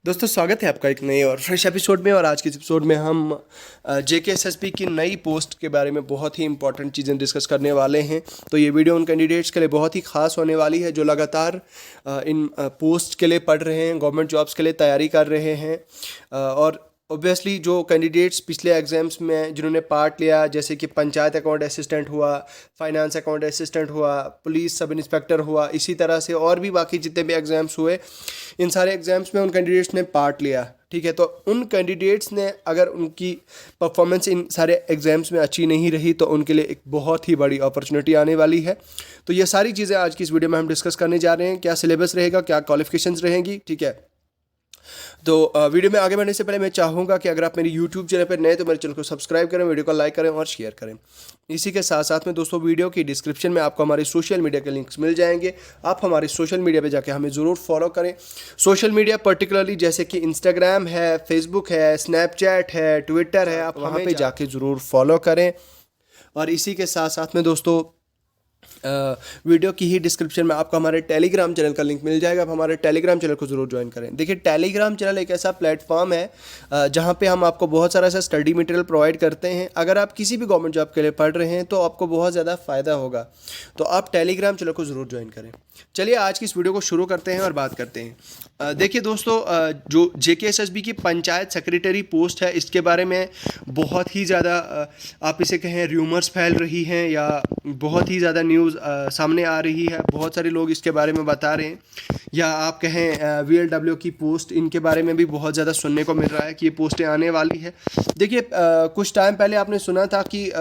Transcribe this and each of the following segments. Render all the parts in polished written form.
दोस्तों स्वागत है आपका एक नए और फ्रेश एपिसोड में। और आज के एपिसोड में हम जेकेएसएसबी की नई पोस्ट के बारे में बहुत ही इंपॉर्टेंट चीज़ें डिस्कस करने वाले हैं। तो ये वीडियो उन कैंडिडेट्स के लिए बहुत ही खास होने वाली है जो लगातार इन पोस्ट के लिए पढ़ रहे हैं, गवर्नमेंट जॉब्स के लिए तैयारी कर रहे हैं। और ऑब्वियसली जो कैंडिडेट्स पिछले एग्जाम्स में जिन्होंने पार्ट लिया, जैसे कि पंचायत अकाउंट असिस्टेंट हुआ, फाइनेंस अकाउंट असिस्टेंट हुआ, पुलिस सब इंस्पेक्टर हुआ, इसी तरह से और भी बाकी जितने भी एग्ज़ाम्स हुए, इन सारे एग्ज़ाम्स में उन कैंडिडेट्स ने पार्ट लिया। ठीक है, तो उन कैंडिडेट्स ने अगर उनकी परफॉर्मेंस इन सारे एग्ज़ाम्स में अच्छी नहीं रही तो उनके लिए एक बहुत ही बड़ी अपॉर्चुनिटी आने वाली है। तो ये सारी चीज़ें आज की इस वीडियो में हम डिस्कस करने जा रहे हैं। क्या सिलेबस रहेगा, क्या क्वालिफिकेशंस रहेंगी। ठीक है, तो वीडियो में आगे बढ़ने से पहले मैं चाहूँगा कि अगर आप मेरी यूट्यूब चैनल पर नए तो मेरे चैनल को सब्सक्राइब करें, वीडियो को लाइक करें और शेयर करें। इसी के साथ साथ में दोस्तों वीडियो की डिस्क्रिप्शन में आपको हमारे सोशल मीडिया के लिंक्स मिल जाएंगे। आप हमारे सोशल मीडिया पे जाके हमें ज़रूर फॉलो करें। सोशल मीडिया पर्टिकुलरली जैसे कि इंस्टाग्राम है, फेसबुक है, स्नैपचैट है, ट्विटर है, आप वहाँ पे जाके ज़रूर फॉलो करें। और इसी के साथ साथ में दोस्तों वीडियो की ही डिस्क्रिप्शन में आपको हमारे टेलीग्राम चैनल का लिंक मिल जाएगा। आप हमारे टेलीग्राम चैनल को ज़रूर ज्वाइन करें। देखिए, टेलीग्राम चैनल एक ऐसा प्लेटफॉर्म है जहां पे हम आपको बहुत सारा ऐसा स्टडी मटेरियल प्रोवाइड करते हैं। अगर आप किसी भी गवर्नमेंट जॉब के लिए पढ़ रहे हैं तो आपको बहुत ज़्यादा फ़ायदा होगा, तो आप टेलीग्राम चैनल को ज़रूर ज्वाइन करें। चलिए आज की इस वीडियो को शुरू करते हैं और बात करते हैं। देखिए दोस्तों, जो जेकेएसएसबी की पंचायत सेक्रेटरी पोस्ट है, इसके बारे में बहुत ही ज़्यादा आप इसे कहें र्यूमर्स फैल रही हैं या बहुत ही ज़्यादा न्यूज़ सामने आ रही है। बहुत सारे लोग इसके बारे में बता रहे हैं, या आप कहें वीएलडब्ल्यू की पोस्ट, इनके बारे में भी बहुत ज़्यादा सुनने को मिल रहा है कि ये पोस्टें आने वाली है। देखिए, कुछ टाइम पहले आपने सुना था कि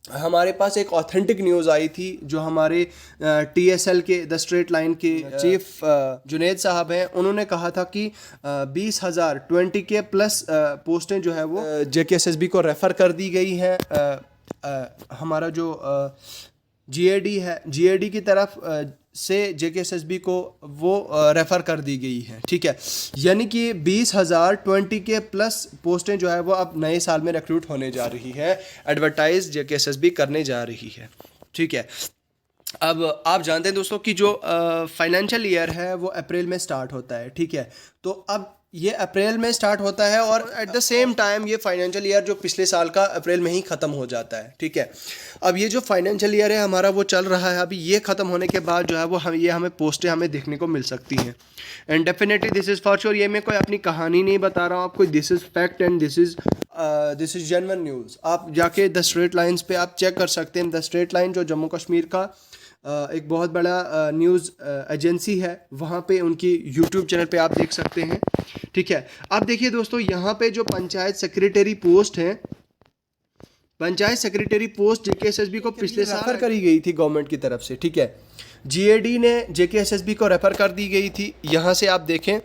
हमारे पास एक ऑथेंटिक न्यूज़ आई थी जो हमारे टीएसएल के द स्ट्रेट लाइन के चीफ जुनेद साहब हैं। उन्होंने कहा था कि 20,000 20K प्लस पोस्टें जो है वो जेकेएसएसबी को रेफ़र कर दी गई हैं। हमारा जो जीएडी है, जीएडी की तरफ से जेकेएसएसबी को वो रेफ़र कर दी गई है। ठीक है, यानी कि 20,000 20K प्लस पोस्टें जो है वो अब नए साल में रिक्रूट होने जा रही है, एडवर्टाइज जेकेएसएसबी करने जा रही है। ठीक है, अब आप जानते हैं दोस्तों कि जो फाइनेंशियल ईयर है वो अप्रैल में स्टार्ट होता है। ठीक है, तो अब ये अप्रैल में स्टार्ट होता है और एट द सेम टाइम ये फाइनेंशियल ईयर जो पिछले साल का अप्रैल में ही ख़त्म हो जाता है। ठीक है, अब ये जो फाइनेंशियल ईयर है हमारा वो चल रहा है। अभी ये ख़त्म होने के बाद जो है वो हमें पोस्टें हमें देखने को मिल सकती हैं। And definitely this is for sure, ये मैं कोई अपनी कहानी नहीं बता रहा हूँ आपको, this is fact and this is genuine news. आप जाके द स्ट्रेट लाइन्स पे आप चेक कर सकते हैं। द स्ट्रेट लाइन जो जम्मू कश्मीर का एक बहुत बड़ा न्यूज़ एजेंसी है, वहाँ पे उनकी यूट्यूब चैनल पे आप देख सकते हैं। ठीक है, अब देखिए दोस्तों, यहाँ पे जो पंचायत सेक्रेटरी पोस्ट है, पंचायत सेक्रेटरी पोस्ट जेकेएसएसबी को पिछले साल रेफर करी गई थी गवर्नमेंट की तरफ से। ठीक है, जीएडी ने जेकेएसएसबी को रेफर कर दी गई थी। यहाँ से आप देखें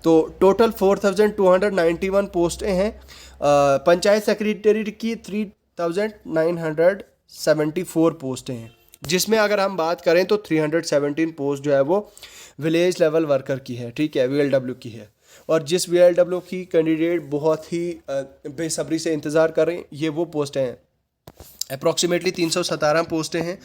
तो टोटल 4,291 पोस्टें हैं। पंचायत सेक्रेटरी की 3,974 पोस्टें हैं, जिसमें अगर हम बात करें तो 317 पोस्ट जो है वो विलेज लेवल वर्कर की है। ठीक है, वीएलडब्ल्यू की है। और जिस वीएलडब्ल्यू की कैंडिडेट बहुत ही बेसब्री से इंतज़ार कर रहे हैं, ये वो पोस्टें हैं। अप्रॉक्सीमेटली 317 पोस्टें हैं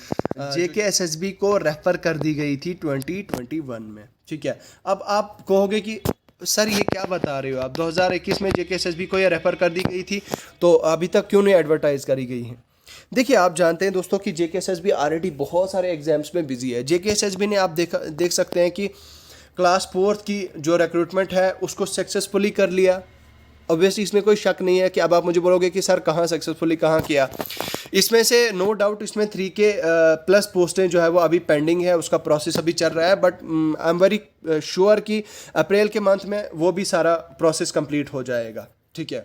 जेकेएसएसबी को रेफ़र कर दी गई थी 2021 में। ठीक है, अब आप कहोगे कि सर ये क्या बता रहे हो आप, 2021 में जेकेएसएसबी को ये रेफ़र कर दी गई थी तो अभी तक क्यों नहीं एडवर्टाइज़ करी गई है। देखिए, आप जानते हैं दोस्तों कि जेकेएसएसबी ऑलरेडी बहुत सारे एग्जाम्स में बिजी है। जेकेएसएसबी ने आप देख सकते हैं कि क्लास 4th की जो रिक्रूटमेंट है उसको सक्सेसफुली कर लिया। ऑब्वियसली इसमें कोई शक नहीं है कि अब आप मुझे बोलोगे कि सर कहाँ सक्सेसफुली कहाँ किया। इसमें से नो डाउट इसमें 3K प्लस पोस्टें जो है वो अभी पेंडिंग है, उसका प्रोसेस अभी चल रहा है। But I am very sure कि अप्रैल के मंथ में वो भी सारा प्रोसेस कंप्लीट हो जाएगा। ठीक है,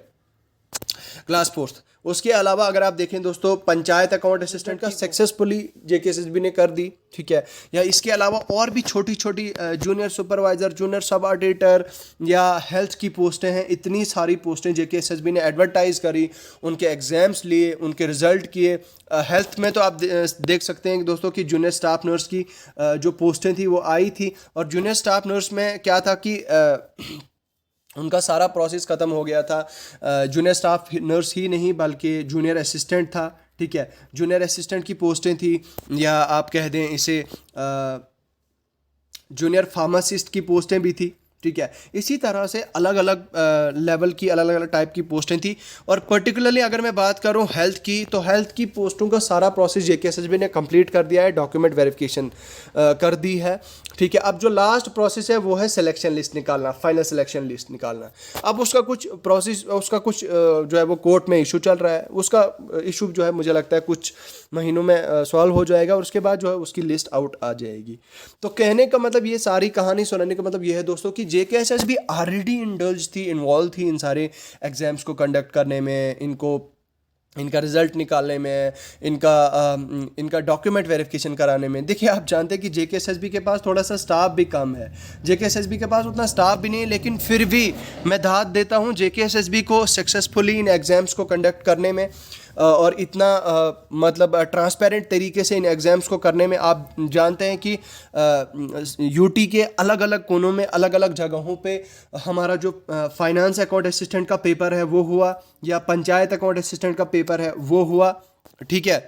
क्लास 4th। उसके अलावा अगर आप देखें दोस्तों, पंचायत अकाउंट असिस्टेंट का सक्सेसफुली जेकेएसएसबी ने कर दी। ठीक है, या इसके अलावा और भी छोटी छोटी जूनियर सुपरवाइज़र, जूनियर सब ऑडिटर या हेल्थ की पोस्टें हैं। इतनी सारी पोस्टें जेकेएसएसबी ने एडवर्टाइज़ करी, उनके एग्ज़ाम्स लिए, उनके रिज़ल्ट किए। हेल्थ में तो आप देख सकते हैं दोस्तों कि जूनियर स्टाफ नर्स की जो पोस्टें थी वो आई थी। और जूनियर स्टाफ नर्स में क्या था कि उनका सारा प्रोसेस ख़त्म हो गया था। जूनियर स्टाफ नर्स ही नहीं बल्कि जूनियर असिस्टेंट था। ठीक है, जूनियर असिस्टेंट की पोस्टें थी, या आप कह दें इसे जूनियर फार्मासिस्ट की पोस्टें भी थी। ठीक है। इसी तरह से अलग अलग लेवल की अलग अलग टाइप की पोस्टें थी। और पर्टिकुलरली अगर मैं बात करूं हेल्थ की, तो हेल्थ की पोस्टों का सारा प्रोसेस जेकेएसएसबी ने कंप्लीट कर दिया है, डॉक्यूमेंट वेरिफिकेशन कर दी है, ठीक है। अब जो लास्ट प्रोसेस है वो है सिलेक्शन लिस्ट निकालना, फाइनल सिलेक्शन लिस्ट निकालना। अब उसका कुछ प्रोसेस, उसका कुछ जो है वो कोर्ट में इशू चल रहा है, उसका इशू जो है मुझे लगता है कुछ महीनों में सॉल्व हो जाएगा और उसके बाद जो है उसकी लिस्ट आउट आ जाएगी। तो कहने का मतलब, ये सारी कहानी सुनाने का मतलब ये है दोस्तों कि जेकेएसएसबी ऑलरेडी इंडल्ज थी, इन्वॉल्व थी इन सारे एग्जाम्स को कंडक्ट करने में, इनका रिजल्ट निकालने में, इनका डॉक्यूमेंट वेरिफिकेशन कराने में। देखिए आप जानते हैं कि जेकेएसएसबी के पास थोड़ा सा स्टाफ भी कम है, जेकेएसएसबी के पास उतना स्टाफ भी नहीं है, लेकिन फिर भी मैं दाद देता हूँ जेकेएसएसबी को सक्सेसफुली इन एग्ज़ाम्स को कंडक्ट करने में और इतना मतलब ट्रांसपेरेंट तरीके से इन एग्ज़ाम्स को करने में। आप जानते हैं कि यूटी के अलग अलग कोनों में, अलग अलग जगहों पे हमारा जो फाइनेंस अकाउंट असिस्टेंट का पेपर है वो हुआ, या पंचायत अकाउंट असिस्टेंट का पेपर है वो हुआ, ठीक है।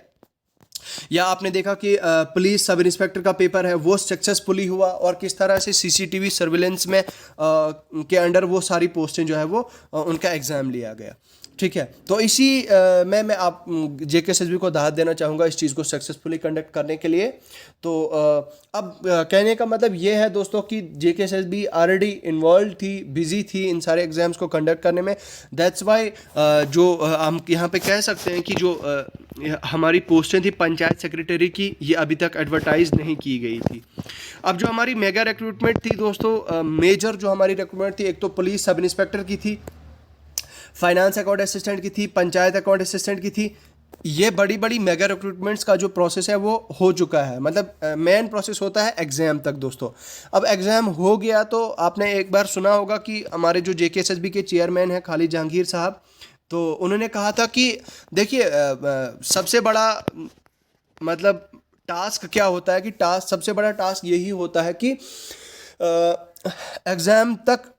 या आपने देखा कि पुलिस सब इंस्पेक्टर का पेपर है वो सक्सेसफुली हुआ, और किस तरह से सीसीटीवी सर्विलेंस में के अंडर वो सारी पोस्टें जो है वो उनका एग्ज़ाम लिया गया, ठीक है। तो इसी मैं आप जेकेएसएसबी को दाद देना चाहूँगा इस चीज़ को सक्सेसफुली कंडक्ट करने के लिए। तो अब कहने का मतलब ये है दोस्तों कि जेकेएसएसबी ऑलरेडी इन्वॉल्व थी, बिजी थी इन सारे एग्ज़ाम्स को कंडक्ट करने में। दैट्स वाई जो हम यहाँ पे कह सकते हैं कि जो हमारी पोस्टें थी पंचायत सेक्रेटरी की, ये अभी तक एडवर्टाइज नहीं की गई थी। अब जो हमारी मेगा रिक्रूटमेंट थी दोस्तों, मेजर जो हमारी रिक्रूटमेंट थी, एक तो पुलिस सब इंस्पेक्टर की थी, फाइनेंस अकाउंट असिस्टेंट की थी, पंचायत अकाउंट असिस्टेंट की थी। ये बड़ी बड़ी मेगा रिक्रूटमेंट्स का जो प्रोसेस है वो हो चुका है, मतलब मेन प्रोसेस होता है एग्ज़ाम तक दोस्तों। अब एग्ज़ाम हो गया तो आपने एक बार सुना होगा कि हमारे जो जेकेएसएसबी के चेयरमैन हैं खालिद जहांगीर साहब, तो उन्होंने कहा था कि देखिए सबसे बड़ा मतलब टास्क क्या होता है, कि सबसे बड़ा टास्क यही होता है कि एग्ज़ाम तक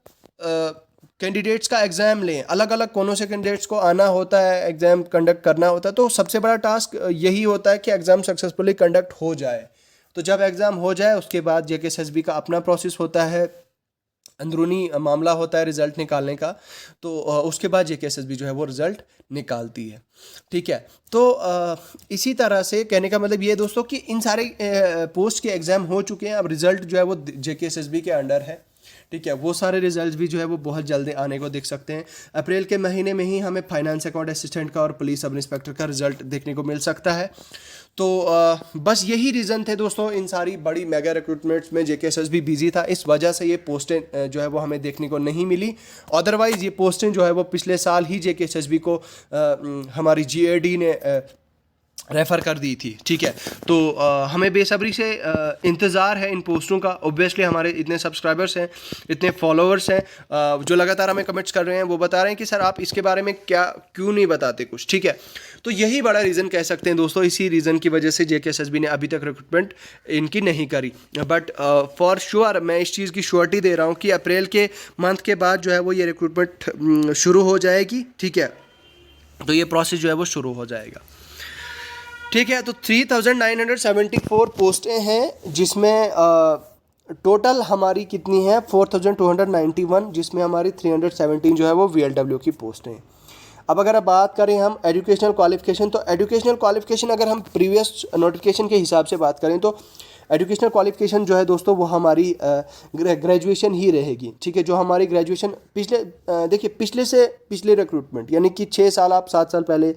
कैंडिडेट्स का एग्ज़ाम लें, अलग अलग कोनों से कैंडिडेट्स को आना होता है, एग्ज़ाम कंडक्ट करना होता है। तो सबसे बड़ा टास्क यही होता है कि एग्ज़ाम सक्सेसफुली कंडक्ट हो जाए। तो जब एग्ज़ाम हो जाए उसके बाद जेकेएसएसबी का अपना प्रोसेस होता है, अंदरूनी मामला होता है रिज़ल्ट निकालने का। तो उसके बाद जेकेएसएसबी जो है वो रिज़ल्ट निकालती है, ठीक है। तो इसी तरह से कहने का मतलब ये दोस्तों कि इन सारे पोस्ट के एग्ज़ाम हो चुके हैं, अब रिज़ल्ट जो है वो जेकेएसएसबी के अंडर है, ठीक है। वो सारे रिजल्ट्स भी जो है वो बहुत जल्दी आने को देख सकते हैं। अप्रैल के महीने में ही हमें फाइनेंस अकाउंट असिस्टेंट का और पुलिस सब इंस्पेक्टर का रिजल्ट देखने को मिल सकता है। तो बस यही रीज़न थे दोस्तों, इन सारी बड़ी मेगा रिक्रूटमेंट्स में जेकेएसएसबी बिजी था, इस वजह से ये पोस्टें जो है वो हमें देखने को नहीं मिली। अदरवाइज़ ये पोस्टें जो है वो पिछले साल ही जेकेएसएसबी को हमारी जीएडी ने रेफ़र कर दी थी, ठीक है। तो हमें बेसब्री से इंतज़ार है इन पोस्टों का। ऑब्वियसली हमारे इतने सब्सक्राइबर्स हैं, इतने फॉलोअर्स हैं जो लगातार हमें कमेंट्स कर रहे हैं, वो बता रहे हैं कि सर आप इसके बारे में क्यों नहीं बताते कुछ, ठीक है। तो यही बड़ा रीज़न कह सकते हैं दोस्तों, इसी रीज़न की वजह से जेकेएसएसबी ने अभी तक रिक्रूटमेंट इनकी नहीं करी। बट फॉर श्योर मैं इस चीज़ की श्योरिटी दे रहा हूँ कि अप्रैल के मंथ के बाद जो है वो ये रिक्रूटमेंट शुरू हो जाएगी, ठीक है। तो ये प्रोसेस जो है वो शुरू हो जाएगा, ठीक है। तो 3974 पोस्टें हैं, जिसमें टोटल हमारी कितनी है 4291, जिसमें हमारी 317 जो है वो वीएलडब्ल्यू की पोस्टें हैं। अब अगर बात करें हम एजुकेशनल क्वालिफ़िकेशन, तो एजुकेशनल क्वालिफ़िकेशन अगर हम प्रीवियस नोटिफिकेशन के हिसाब से बात करें तो एजुकेशनल क्वालिफ़िकेशन जो है दोस्तों वो हमारी ग्रेजुएशन ही रहेगी, ठीक है। जो हमारी ग्रेजुएशन देखिए पिछले रिक्रूटमेंट यानी कि 6 साल, आप 7 साल पहले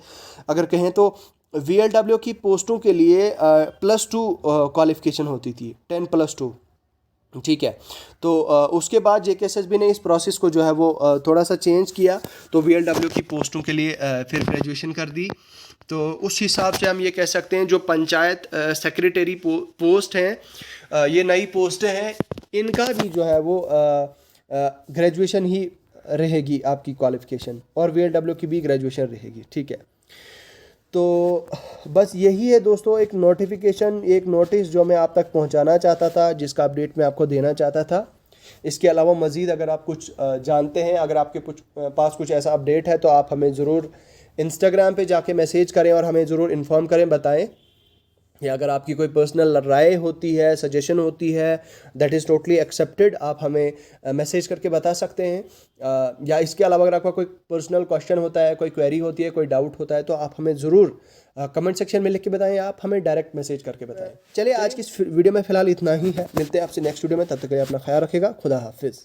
अगर कहें तो वीएलडब्ल्यू की पोस्टों के लिए +2 क्वालिफ़िकेशन होती थी, 10+2, ठीक है। तो उसके बाद जेकेएसएसबी ने इस प्रोसेस को जो है वो थोड़ा सा चेंज किया, तो वीएलडब्ल्यू की पोस्टों के लिए फिर ग्रेजुएशन कर दी। तो उस हिसाब से हम ये कह सकते हैं जो पंचायत सेक्रेटरी पोस्ट हैं, ये नई पोस्टें हैं, इनका भी जो है वो ग्रेजुएशन ही रहेगी आपकी क्वालिफ़िकेशन, और वीएलडब्ल्यू की भी ग्रेजुएशन रहेगी, ठीक है। तो बस यही है दोस्तों, एक नोटिफिकेशन, एक नोटिस जो मैं आप तक पहुंचाना चाहता था, जिसका अपडेट मैं आपको देना चाहता था। इसके अलावा मज़ीद अगर आप कुछ जानते हैं, अगर आपके पास कुछ ऐसा अपडेट है, तो आप हमें ज़रूर इंस्टाग्राम पे जाके मैसेज करें और हमें ज़रूर इन्फॉर्म करें, बताएं। या अगर आपकी कोई पर्सनल राय होती है, सजेशन होती है, दैट इज़ टोटली एक्सेप्टेड। आप हमें मैसेज करके बता सकते हैं। या इसके अलावा अगर आपका कोई पर्सनल क्वेश्चन होता है, कोई क्वेरी होती है, कोई डाउट होता है, तो आप हमें ज़रूर कमेंट सेक्शन में लिख के बताएं, आप हमें डायरेक्ट मैसेज करके बताएं। चलिए आज की इस वीडियो में फ़िलहाल इतना ही है, मिलते हैं आपसे नेक्स्ट वीडियो में, तब तक के लिए अपना ख्याल रखिएगा। खुदा हाफिज़।